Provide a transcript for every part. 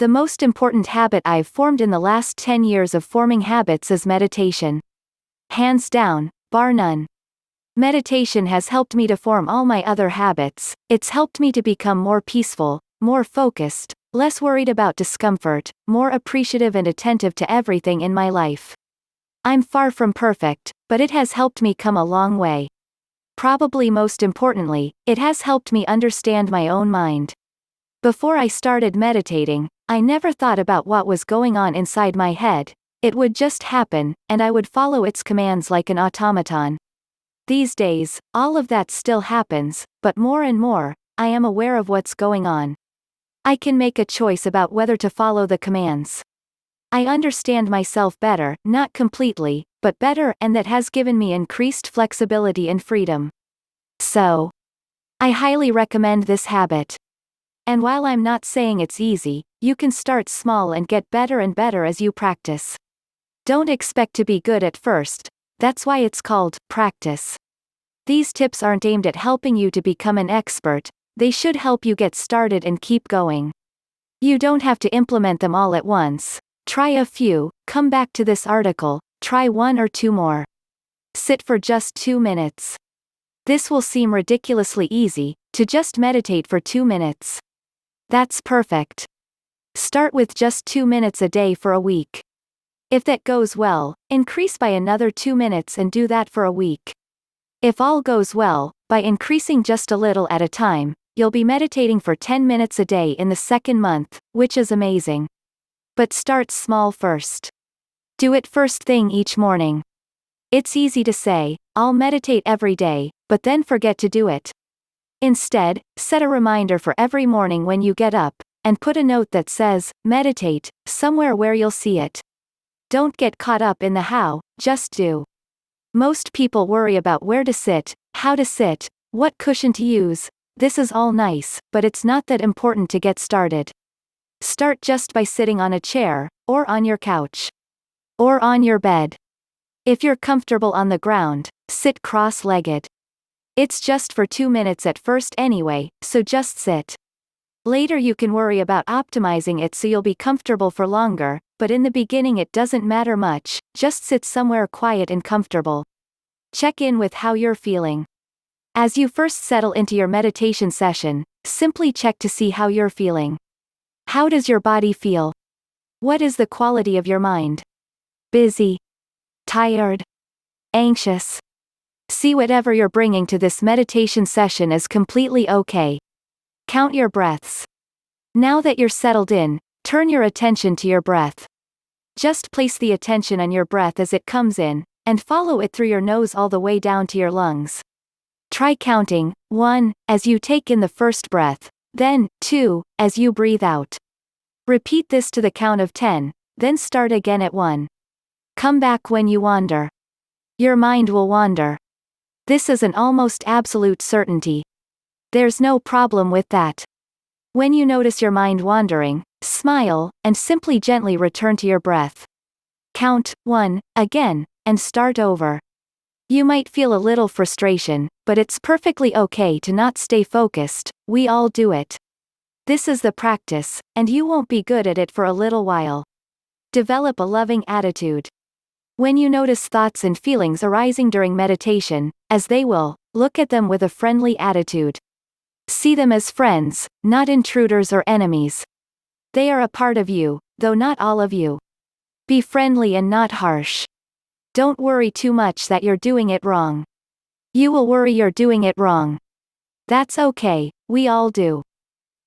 The most important habit I've formed in the last 10 years of forming habits is meditation. Hands down, bar none. Meditation has helped me to form all my other habits. It's helped me to become more peaceful, more focused, less worried about discomfort, more appreciative and attentive to everything in my life. I'm far from perfect, but it has helped me come a long way. Probably most importantly, it has helped me understand my own mind. Before I started meditating, I never thought about what was going on inside my head. It would just happen, and I would follow its commands like an automaton. These days, all of that still happens, but more and more, I am aware of what's going on. I can make a choice about whether to follow the commands. I understand myself better, not completely, but better, and that has given me increased flexibility and freedom. So, I highly recommend this habit. And while I'm not saying it's easy, you can start small and get better and better as you practice. Don't expect to be good at first. That's why it's called practice. These tips aren't aimed at helping you to become an expert, they should help you get started and keep going. You don't have to implement them all at once. Try a few, come back to this article, try 1 or 2 more. Sit for just 2 minutes. This will seem ridiculously easy, to just meditate for 2 minutes. That's perfect. Start with just 2 minutes a day for a week. If that goes well, increase by another 2 minutes and do that for a week. If all goes well, by increasing just a little at a time, you'll be meditating for 10 minutes a day in the 2nd month, which is amazing. But start small first. Do it first thing each morning. It's easy to say, I'll meditate every day, but then forget to do it. Instead, set a reminder for every morning when you get up, and put a note that says, meditate, somewhere where you'll see it. Don't get caught up in the how, just do. Most people worry about where to sit, how to sit, what cushion to use. This is all nice, but it's not that important to get started. Start just by sitting on a chair, or on your couch. Or on your bed. If you're comfortable on the ground, sit cross-legged. It's just for 2 minutes at first anyway, so just sit. Later you can worry about optimizing it so you'll be comfortable for longer, but in the beginning it doesn't matter much, just sit somewhere quiet and comfortable. Check in with how you're feeling. As you first settle into your meditation session, simply check to see how you're feeling. How does your body feel? What is the quality of your mind? Busy? Tired? Anxious? See whatever you're bringing to this meditation session is completely okay. Count your breaths. Now that you're settled in, turn your attention to your breath. Just place the attention on your breath as it comes in, and follow it through your nose all the way down to your lungs. Try counting, 1, as you take in the first breath, then, 2, as you breathe out. Repeat this to the count of 10, then start again at 1. Come back when you wander. Your mind will wander. This is an almost absolute certainty. There's no problem with that. When you notice your mind wandering, smile, and simply gently return to your breath. Count 1, again, and start over. You might feel a little frustration, but it's perfectly okay to not stay focused, we all do it. This is the practice, and you won't be good at it for a little while. Develop a loving attitude. When you notice thoughts and feelings arising during meditation, as they will, look at them with a friendly attitude. See them as friends, not intruders or enemies. They are a part of you, though not all of you. Be friendly and not harsh. Don't worry too much that you're doing it wrong. You will worry you're doing it wrong. That's okay, we all do.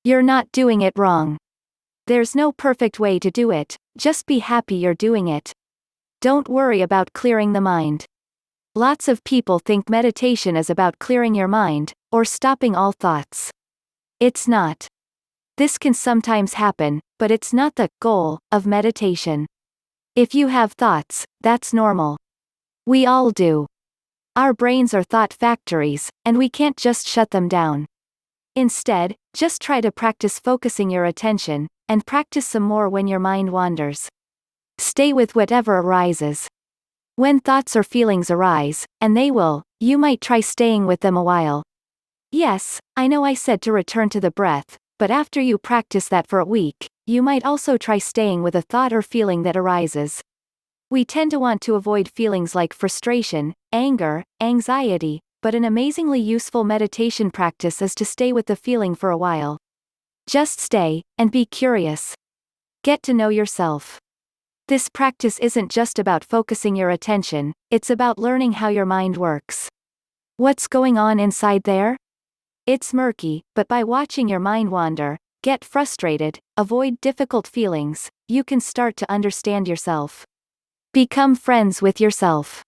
You're not doing it wrong. There's no perfect way to do it, just be happy you're doing it. Don't worry about clearing the mind. Lots of people think meditation is about clearing your mind, or stopping all thoughts. It's not. This can sometimes happen, but it's not the goal of meditation. If you have thoughts, that's normal. We all do. Our brains are thought factories, and we can't just shut them down. Instead, just try to practice focusing your attention, and practice some more when your mind wanders. Stay with whatever arises. When thoughts or feelings arise, and they will, you might try staying with them a while. Yes, I know I said to return to the breath, but after you practice that for a week, You might also try staying with a thought or feeling that arises. We tend to want to avoid feelings like frustration, anger, anxiety, but an amazingly useful meditation practice is to stay with the feeling for a while. Just stay, and be curious. Get to know yourself. This practice isn't just about focusing your attention, it's about learning how your mind works. What's going on inside there? It's murky, but by watching your mind wander, get frustrated, avoid difficult feelings, you can start to understand yourself. Become friends with yourself.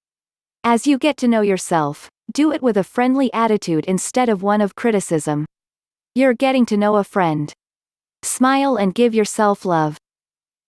As you get to know yourself, do it with a friendly attitude instead of one of criticism. You're getting to know a friend. Smile and give yourself love.